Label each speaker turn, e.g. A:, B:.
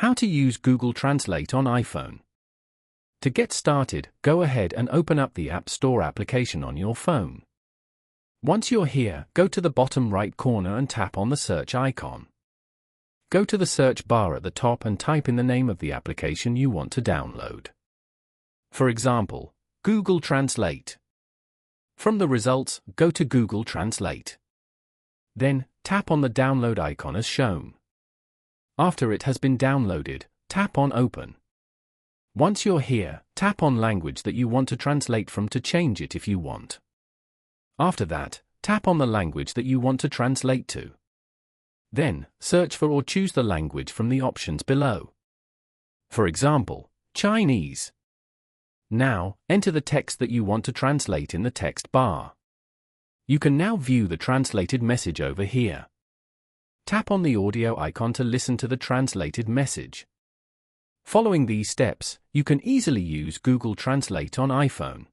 A: How to use Google Translate on iPhone. To get started, go ahead and open up the App Store application on your phone. Once you're here, go to the bottom right corner and tap on the search icon. Go to the search bar at the top and type in the name of the application you want to download. For example, Google Translate. From the results, go to Google Translate. Then, tap on the download icon as shown. After it has been downloaded, tap on Open. Once you're here, tap on language that you want to translate from to change it if you want. After that, tap on the language that you want to translate to. Then, search for or choose the language from the options below. For example, Chinese. Now, enter the text that you want to translate in the text bar. You can now view the translated message over here. Tap on the audio icon to listen to the translated message. Following these steps, you can easily use Google Translate on iPhone.